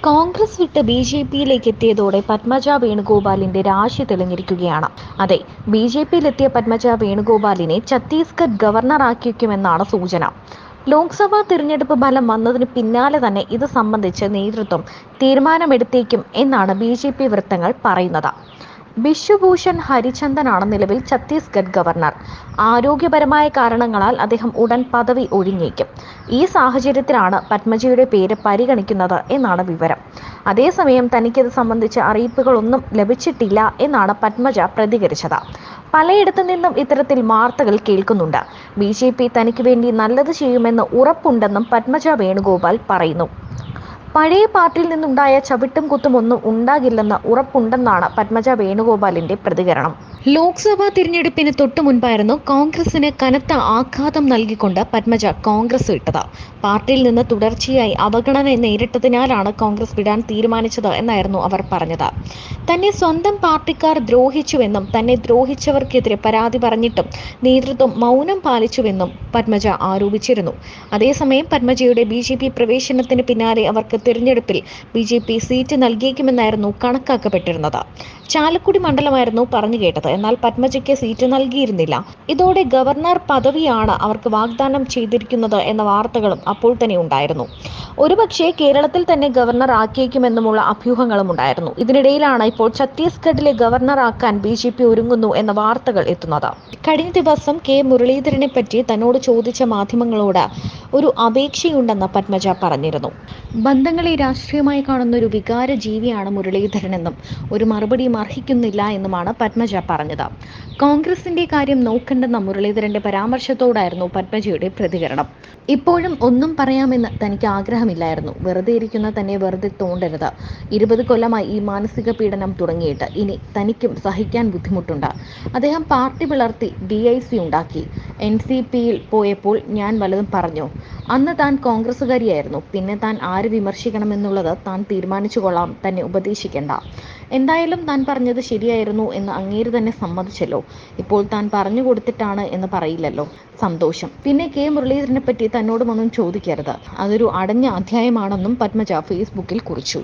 കോൺഗ്രസ് വിട്ട് ബി.ജെ.പിയിലേക്ക് എത്തിയതോടെ പത്മജ വേണുഗോപാലിന്റെ രാശി തെളിഞ്ഞിരിക്കുകയാണ്. അതെ, ബി.ജെ.പിയിലെത്തിയ പത്മജ വേണുഗോപാലിനെ ഛത്തീസ്ഗഡ് ഗവർണറാക്കിയേക്കുമെന്നാണ് സൂചന. ലോക്സഭാ തിരഞ്ഞെടുപ്പ് ഫലം വന്നതിന് പിന്നാലെ തന്നെ ഇത് സംബന്ധിച്ച് നേതൃത്വം തീരുമാനമെടുത്തേക്കും എന്നാണ് ബി.ജെ.പി വൃത്തങ്ങൾ പറയുന്നത്. ബിശ്വഭൂഷൺ ഹരിചന്ദനാണ് നിലവിൽ ഛത്തീസ്ഗഡ് ഗവർണർ. ആരോഗ്യപരമായ കാരണങ്ങളാൽ അദ്ദേഹം ഉടൻ പദവി ഒഴിഞ്ഞേക്കും. ഈ സാഹചര്യത്തിലാണ് പത്മജയുടെ പേര് പരിഗണിക്കുന്നത് എന്നാണ് വിവരം. അതേസമയം തനിക്കിത് സംബന്ധിച്ച അറിയിപ്പുകളൊന്നും ലഭിച്ചിട്ടില്ല എന്നാണ് പത്മജ പ്രതികരിച്ചത്. പലയിടത്തു നിന്നും ഇത്തരത്തിൽ വാർത്തകൾ കേൾക്കുന്നുണ്ട്. ബി.ജെ.പി തനിക്ക് വേണ്ടി നല്ലത് ചെയ്യുമെന്ന് ഉറപ്പുണ്ടെന്നും പത്മജ വേണുഗോപാൽ പറയുന്നു. പഴയ പാർട്ടിയിൽ നിന്നുണ്ടായ ചവിട്ടും കുത്തും ഒന്നും ഉണ്ടാകില്ലെന്ന് ഉറപ്പുണ്ടെന്നാണ് പത്മജ വേണുഗോപാലിന്റെ പ്രതികരണം. ലോക്സഭാ തിരഞ്ഞെടുപ്പിന് തൊട്ടു മുൻപായിരുന്നു കോൺഗ്രസിന് കനത്ത ആഘാതം നൽകിക്കൊണ്ട് പത്മജ കോൺഗ്രസ് വിട്ടത്. പാർട്ടിയിൽ നിന്ന് തുടർച്ചയായി അവഗണന നേരിട്ടതിനാലാണ് കോൺഗ്രസ് വിടാൻ തീരുമാനിച്ചത് എന്നായിരുന്നു അവർ പറഞ്ഞത്. തന്നെ സ്വന്തം പാർട്ടിക്കാർ ദ്രോഹിച്ചുവെന്നും തന്നെ ദ്രോഹിച്ചവർക്കെതിരെ പരാതി പറഞ്ഞിട്ടും നേതൃത്വം മൗനം പാലിച്ചുവെന്നും പത്മജ ആരോപിച്ചിരുന്നു. അതേസമയം പത്മജയുടെ ബി.ജെ.പി പ്രവേശനത്തിന് പിന്നാലെ അവർക്ക് തിരഞ്ഞെടുപ്പിൽ ബി.ജെ.പി സീറ്റ് നൽകിയേക്കുമെന്നായിരുന്നു കണക്കാക്കപ്പെട്ടിരുന്നത്. ചാലക്കുടി മണ്ഡലമായിരുന്നു പറഞ്ഞു കേട്ടത്. എന്നാൽ പത്മജയ്ക്ക് സീറ്റ് നൽകിയിരുന്നില്ല. ഇതോടെ ഗവർണർ പദവിയാണ് അവർക്ക് വാഗ്ദാനം ചെയ്തിരിക്കുന്നത് എന്ന വാർത്തകളും അപ്പോൾ തന്നെ ഉണ്ടായിരുന്നു. ഒരുപക്ഷെ കേരളത്തിൽ തന്നെ ഗവർണർ ആക്കിയേക്കുമെന്നുമുള്ള അഭ്യൂഹങ്ങളും ഉണ്ടായിരുന്നു. ഇതിനിടയിലാണ് ഇപ്പോൾ ഛത്തീസ്ഗഡിലെ ഗവർണർ ആക്കാൻ ബി.ജെ.പി ഒരുങ്ങുന്നു എന്ന വാർത്തകൾ എത്തുന്നത്. കഴിഞ്ഞ ദിവസം കെ മുരളീധരനെ പറ്റി തന്നോട് ചോദിച്ച മാധ്യമങ്ങളോട് ഒരു അപേക്ഷയുണ്ടെന്ന് പത്മജ പറഞ്ഞിരുന്നു. ബന്ധങ്ങളെ രാഷ്ട്രീയമായി കാണുന്ന ഒരു വികാര ജീവിയാണ് മുരളീധരനെന്നും ഒരു മറുപടിയും അർഹിക്കുന്നില്ല എന്നുമാണ് പത്മജ പറഞ്ഞത്. കോൺഗ്രസിന്റെ കാര്യം നോക്കണ്ടെന്ന മുരളീധരന്റെ പരാമർശത്തോടായിരുന്നു പത്മജയുടെ പ്രതികരണം. ഇപ്പോഴും ഒന്നും പറയാമെന്ന് തനിക്ക് ആഗ്രഹമില്ലായിരുന്നു. വെറുതെ ഇരിക്കുന്ന തന്നെ വെറുതെ തോണ്ടരുത്. 20 കൊല്ലമായി ഈ മാനസിക പീഡനം തുടങ്ങിയിട്ട്. ഇനി തനിക്കും സഹിക്കാൻ ബുദ്ധിമുട്ടുണ്ട്. അദ്ദേഹം പാർട്ടി പിളർത്തി DIC ഉണ്ടാക്കി. NCPയിൽ പോയപ്പോൾ ഞാൻ വല്ലതും പറഞ്ഞോ? അന്ന് താൻ കോൺഗ്രസുകാരിയായിരുന്നു. പിന്നെ താൻ ആര് വിമർശിക്കണമെന്നുള്ളത് താൻ തീരുമാനിച്ചു കൊള്ളാം. തന്നെ ഉപദേശിക്കേണ്ട. എന്തായാലും താൻ പറഞ്ഞത് ശരിയായിരുന്നു എന്ന് അങ്ങേര് തന്നെ സമ്മതിച്ചല്ലോ. ഇപ്പോൾ താൻ പറഞ്ഞു കൊടുത്തിട്ടാണ് എന്ന് പറയില്ലല്ലോ. സന്തോഷം. പിന്നെ കെ മുരളീധരനെ പറ്റി തന്നോടും ഒന്നും ചോദിക്കരുത്. അതൊരു അടഞ്ഞ അധ്യായമാണെന്നും പത്മജ ഫേസ്ബുക്കിൽ കുറിച്ചു.